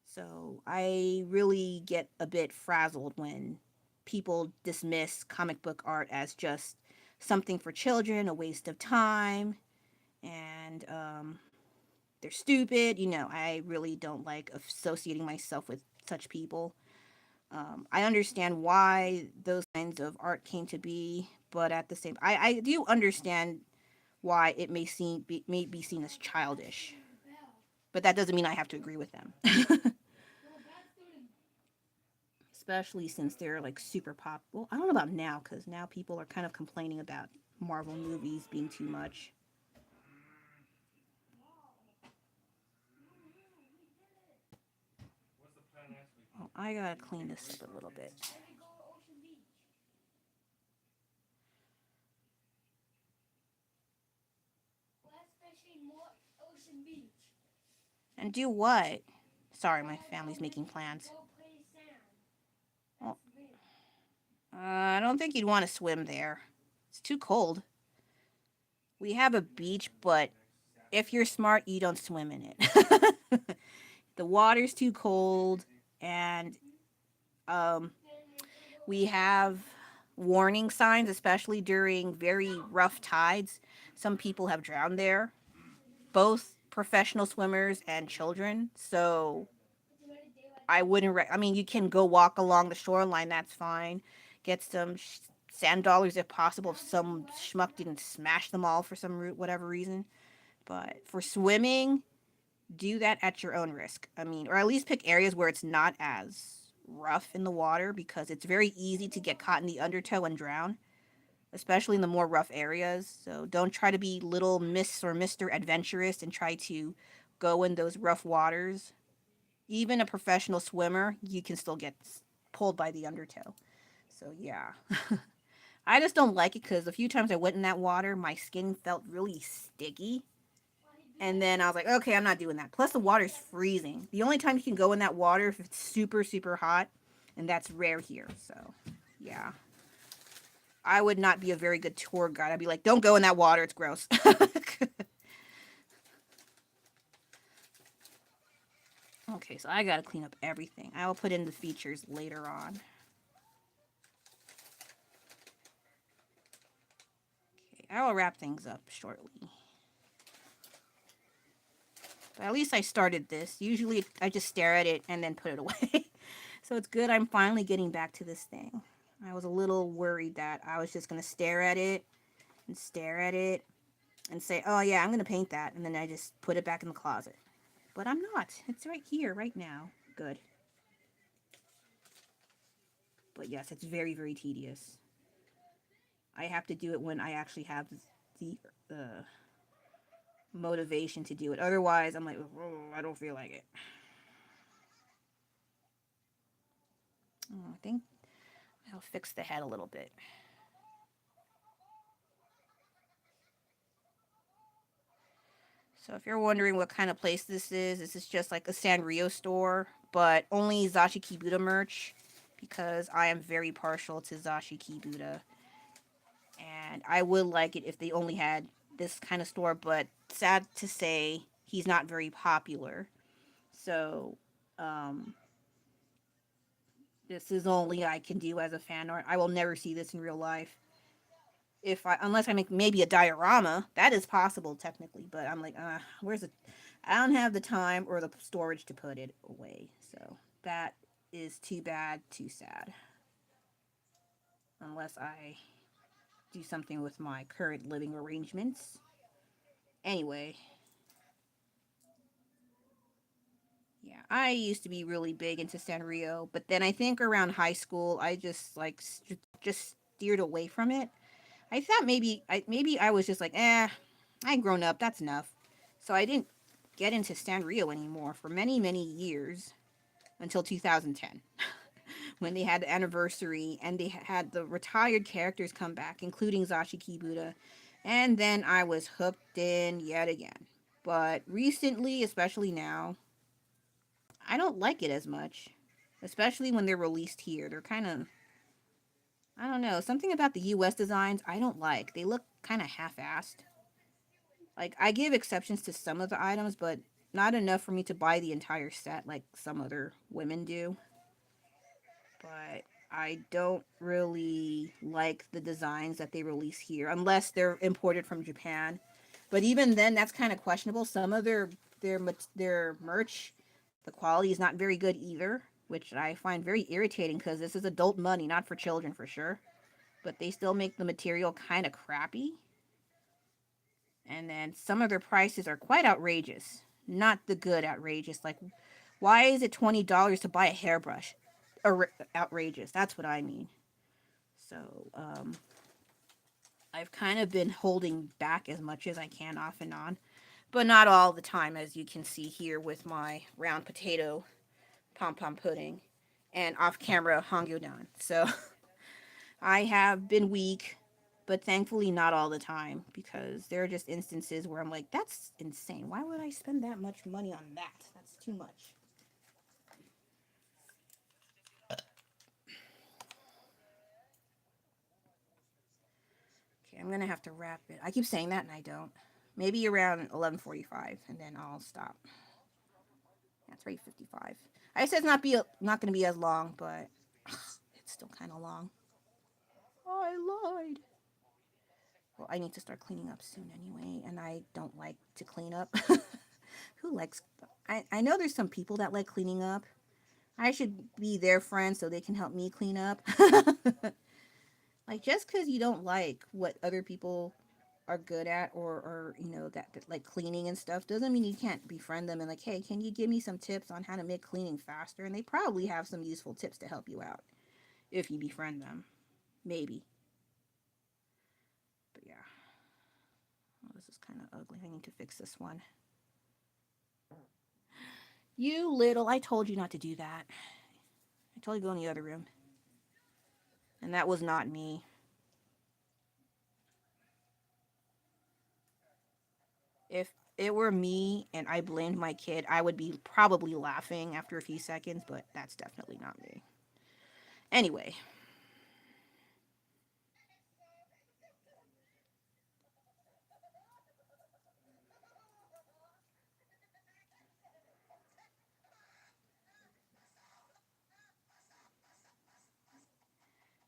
So I really get a bit frazzled when people dismiss comic book art as just something for children, a waste of time, and they're stupid. I really don't like associating myself with such people. I understand why those kinds of art came to be, but at the same, I do understand why it may be seen as childish, but that doesn't mean I have to agree with them. Especially since they're like super pop. Well, I don't know about now because now people are kind of complaining about Marvel movies being too much. Oh, I gotta clean this up a little bit. And do what? Sorry, my family's making plans. Well, I don't think you'd want to swim there. It's too cold. We have a beach, but if you're smart, you don't swim in it. The water's too cold, and um, we have warning signs, especially during very rough tides. Some people have drowned there, both professional swimmers and children. So I wouldn't. I mean, you can go walk along the shoreline. That's fine. Get some sand dollars if possible. If some schmuck didn't smash them all for some whatever reason. But for swimming, do that at your own risk. I mean, or at least pick areas where it's not as rough in the water because it's very easy to get caught in the undertow and drown, especially in the more rough areas. So don't try to be little Miss or Mr. Adventurous and try to go in those rough waters. Even a professional swimmer, you can still get pulled by the undertow. So yeah. I just don't like it because a few times I went in that water, my skin felt really sticky. And then I was like, okay, I'm not doing that. Plus, the water's freezing. The only time you can go in that water if it's super, super hot, and that's rare here. So, yeah. I would not be a very good tour guide. I'd be like, don't go in that water. It's gross. Okay, so I got to clean up everything. I will put in the features later on. Okay, I will wrap things up shortly. But at least I started this. Usually I just stare at it and then put it away. So it's good I'm finally getting back to this thing. I was a little worried that I was just going to stare at it and say, oh yeah, I'm going to paint that. And then I just put it back in the closet. But I'm not. It's right here, right now. Good. But yes, it's very, very tedious. I have to do it when I actually have the motivation to do it. Otherwise, I'm like, oh, I don't feel like it. I think I'll fix the head a little bit. So if you're wondering what kind of place this is just like a Sanrio store, but only Zashiki Buddha merch because I am very partial to Zashiki Buddha. And I would like it if they only had this kind of store, but sad to say, he's not very popular. So, um, this is only I can do as a fan art. I will never see this in real life. If I unless I make maybe a diorama, that is possible technically, but I'm like, where's the I don't have the time or the storage to put it away. So that is too bad, too sad. Unless I do something with my current living arrangements. Anyway, yeah, I used to be really big into Sanrio, but then I think around high school I just like just steered away from it. I thought maybe I was just like, I've grown up, that's enough. So I didn't get into Sanrio anymore for many, many years until 2010 when they had the anniversary and they had the retired characters come back, including Zashi Kibuta. And then I was hooked in yet again. But recently, especially now, I don't like it as much. Especially when they're released here. They're kind of, I don't know, something about the US designs I don't like. They look kind of half assed. Like, I give exceptions to some of the items, but not enough for me to buy the entire set like some other women do. But I don't really like the designs that they release here unless they're imported from Japan. But even then, that's kind of questionable. Some of their merch, the quality is not very good either, which I find very irritating because this is adult money, not for children for sure. But they still make the material kind of crappy. And then some of their prices are quite outrageous. Not the good outrageous. Like, why is it $20 to buy a hairbrush? Outrageous. That's what I mean. So, I've kind of been holding back as much as I can off and on. But not all the time, as you can see here with my round potato pom pom pudding and off camera hangyodan. So, I have been weak, but thankfully not all the time because there are just instances where I'm like, that's insane. Why would I spend that much money on that? That's too much. Okay, I'm gonna have to wrap it. I keep saying that and I don't. Maybe around 11:45, and then I'll stop. Yeah, it's 3:55. I said it's not gonna be as long, but it's still kind of long. Oh, I lied. Well, I need to start cleaning up soon anyway, and I don't like to clean up. Who likes? I know there's some people that like cleaning up. I should be their friend so they can help me clean up. Like just because you don't like what other people are good at, or that like cleaning and stuff, doesn't mean you can't befriend them and like, hey, can you give me some tips on how to make cleaning faster? And they probably have some useful tips to help you out if you befriend them, maybe. But yeah, oh, this is kind of ugly. I need to fix this one. You little, I told you not to do that. I told you to go in the other room, and that was not me. If it were me and I blamed my kid, I would be probably laughing after a few seconds, but that's definitely not me. Anyway,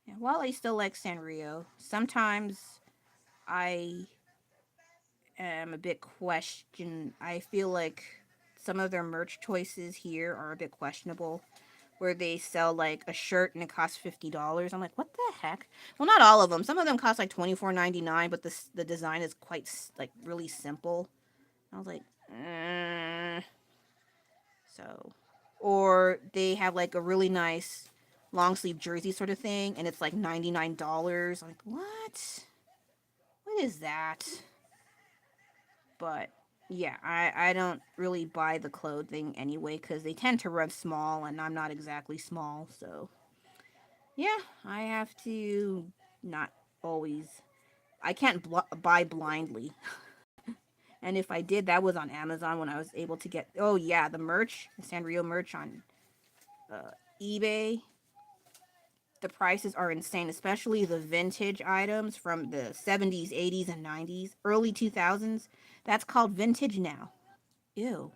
yeah, while I still like Sanrio, sometimes I am a bit questioned. I feel like some of their merch choices here are a bit questionable. Where they sell like a shirt and it costs $50. I'm like, what the heck? Well, not all of them. Some of them cost like $24.99, but the design is quite like really simple. I was like, so, or they have like a really nice long sleeve jersey sort of thing, and it's like $99. I'm like, what? What is that? But yeah, I don't really buy the clothing anyway because they tend to run small, and I'm not exactly small, so yeah, I have to not always. I can't buy blindly. And if I did, that was on Amazon when I was able to get. Oh yeah, the merch, the Sanrio merch on eBay. The prices are insane, especially the vintage items from the 70s, 80s, and 90s, early 2000s. That's called vintage now. Ew.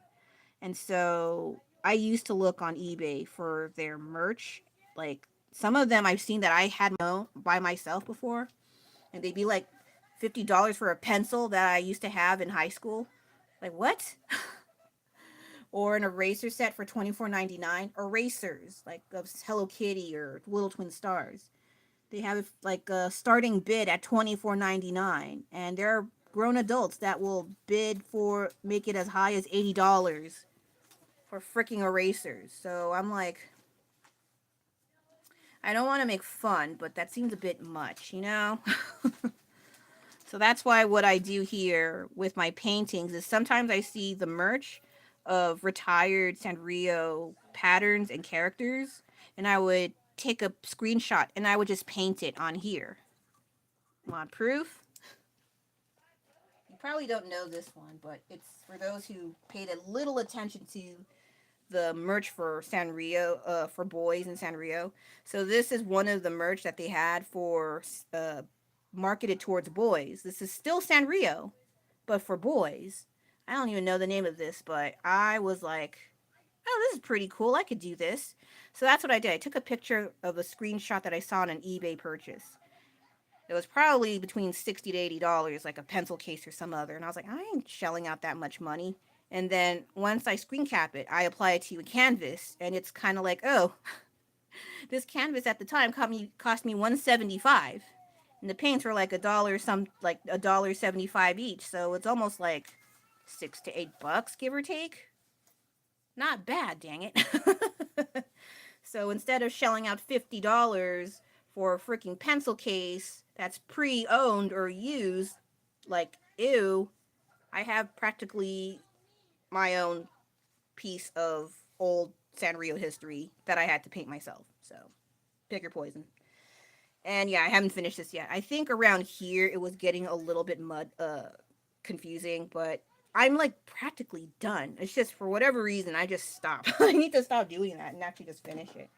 And so I used to look on eBay for their merch. Like some of them I've seen that I had by myself before, and they'd be like $50 for a pencil that I used to have in high school. Like what? Or an eraser set for $24.99. Erasers like of Hello Kitty or Little Twin Stars. They have like a starting bid at $24.99, and there are grown adults that will bid for make it as high as $80 for freaking erasers. So I'm like, I don't want to make fun, but that seems a bit much, you know? So that's why what I do here with my paintings is sometimes I see the merch of retired Sanrio patterns and characters, and I would take a screenshot and I would just paint it on here. Want proof? You probably don't know this one, but it's for those who paid a little attention to the merch for Sanrio, for boys in Sanrio. So this is one of the merch that they had for marketed towards boys. This is still Sanrio, but for boys. I don't even know the name of this, but I was like, oh, this is pretty cool. I could do this. So that's what I did. I took a picture of a screenshot that I saw on an eBay purchase. It was probably between $60 to $80, like a pencil case or some other. And I was like, I ain't shelling out that much money. And then once I screen cap it, I apply it to a canvas, and it's kind of like, oh, this canvas at the time cost me $175, and the paints were like $1.75 each. So it's almost like $6 to $8, give or take. Not bad, dang it. So instead of shelling out $50 for a freaking pencil case that's pre-owned or used, like ew, I have practically my own piece of old Sanrio history that I had to paint myself. So pick your poison. And yeah, I haven't finished this yet. I think around here it was getting a little bit confusing, but I'm like practically done. It's just for whatever reason I just stopped. I need to stop doing that and actually just finish it.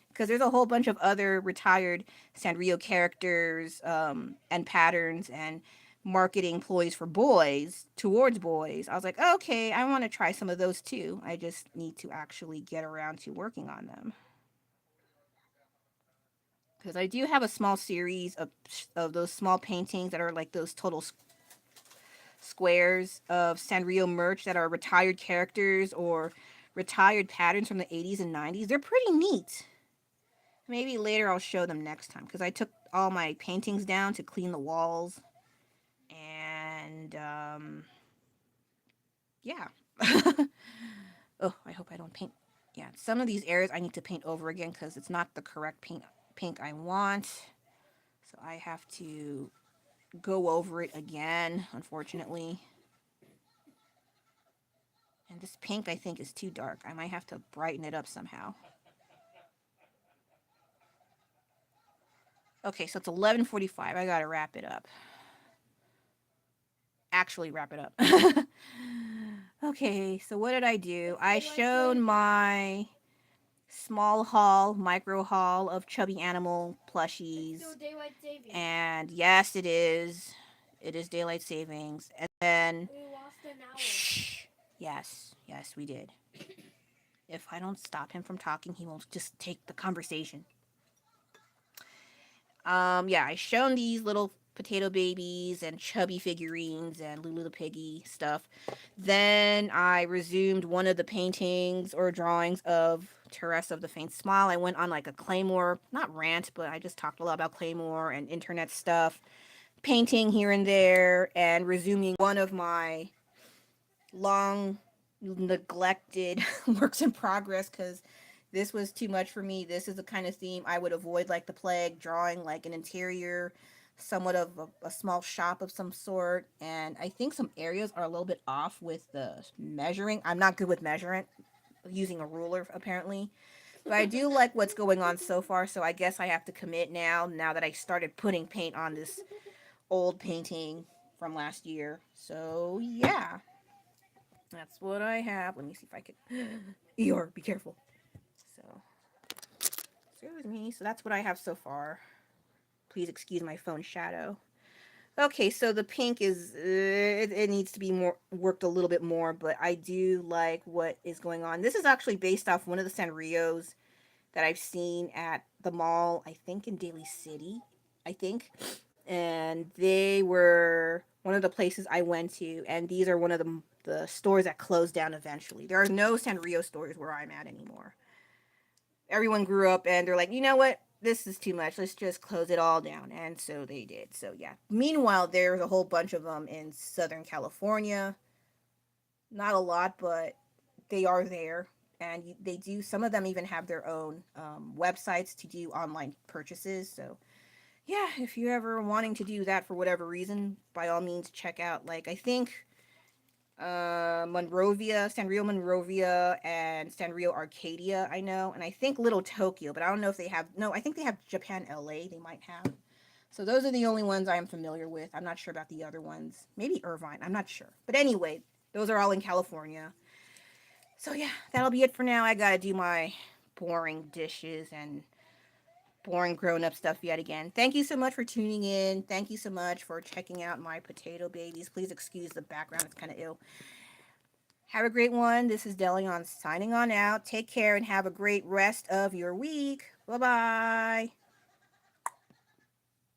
because there's a whole bunch of other retired Sanrio characters and patterns and marketing ploys for boys towards boys. I was like, okay, I want to try some of those too. I just need to actually get around to working on them. Because I do have a small series of those small paintings that are like those total squares of Sanrio merch that are retired characters or retired patterns from the 80s and 90s. They're pretty neat. Maybe later I'll show them next time because I took all my paintings down to clean the walls. And yeah. Oh, I hope I don't paint. Yeah, some of these areas I need to paint over again because it's not the correct pink I want. So I have to go over it again, unfortunately. And this pink I think is too dark. I might have to brighten it up somehow. Okay, so it's 11:45. I gotta wrap it up. Actually, wrap it up. Okay, so what did I do? I showed my small haul, micro haul of chubby animal plushies. Still daylight savings. And yes, it is. It is daylight savings. And then We lost an hour. shh. Yes, yes, we did. If I don't stop him from talking, he won't just take the conversation. Yeah, I shown these little potato babies and chubby figurines and Lulu the Piggy stuff. Then I resumed one of the paintings or drawings of Teresa of the Faint Smile. I went on like a Claymore, not rant, but I just talked a lot about Claymore and internet stuff, painting here and there, and resuming one of my long neglected works in progress because this was too much for me. This is the kind of theme I would avoid like the plague, drawing like an interior, somewhat of a small shop of some sort. And I think some areas are a little bit off with the measuring. I'm not good with measuring, using a ruler apparently. But I do like what's going on so far, so I guess I have to commit now that I started putting paint on this old painting from last year. So yeah, that's what I have. Let me see if I can. Eeyore, be careful. So, excuse me. So that's what I have so far. Please excuse my phone shadow. Okay, so the pink is it needs to be more worked a little bit more, but I do like what is going on. This is actually based off one of the Sanrios that I've seen at the mall, I think in Daly City, I think. And they were one of the places I went to, and these are one of the stores that closed down eventually. There are no Sanrio stores where I'm at anymore. Everyone grew up and they're like, you know what? This is too much. Let's just close it all down. And so they did. So yeah. Meanwhile, there's a whole bunch of them in Southern California. Not a lot, but they are there. And they do, some of them even have their own websites to do online purchases. So yeah, if you're ever wanting to do that for whatever reason, by all means, check out, like, I think Monrovia, Sanrio Monrovia, and Sanrio Arcadia, I know, and I think Little Tokyo, but I don't know if they have, no, I think they have Japan LA, they might have. So those are the only ones I am familiar with. I'm not sure about the other ones. Maybe Irvine, I'm not sure. But anyway, those are all in California. So yeah, that'll be it for now. I gotta do my boring dishes and boring grown up stuff yet again. Thank you so much for tuning in. Thank you so much for checking out my potato babies. Please excuse the background, it's kind of ill. Have a great one. This is Delion signing on out. Take care and have a great rest of your week. Bye bye.